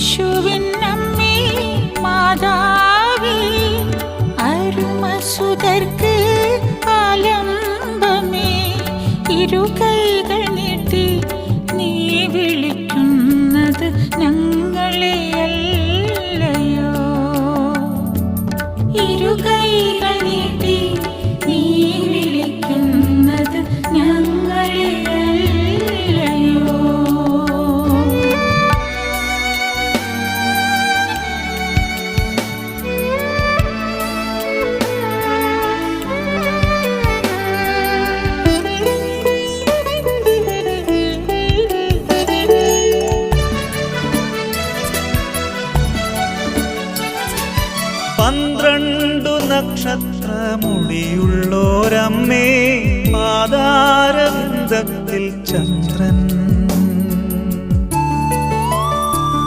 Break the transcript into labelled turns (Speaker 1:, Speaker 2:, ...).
Speaker 1: യേശുവിനമ്മേ മാതാവേ അരുമസുതർക്ക് ആലംബമേ ഇരുകൈകൾ നീട്ടി നീ വിളിക്കുന്നത് ഞങ്ങളെയല്ലയോ ഇരുകൈകൾ നീട്ടി നീ വിളിക്കുന്നത് ഞങ്ങളെയല്ലയോ
Speaker 2: പന്ത്രണ്ടു നക്ഷത്രമുടിയുള്ളോരമ്മേ പാതാരവിന്ദത്തിൽ ചന്ദ്രൻ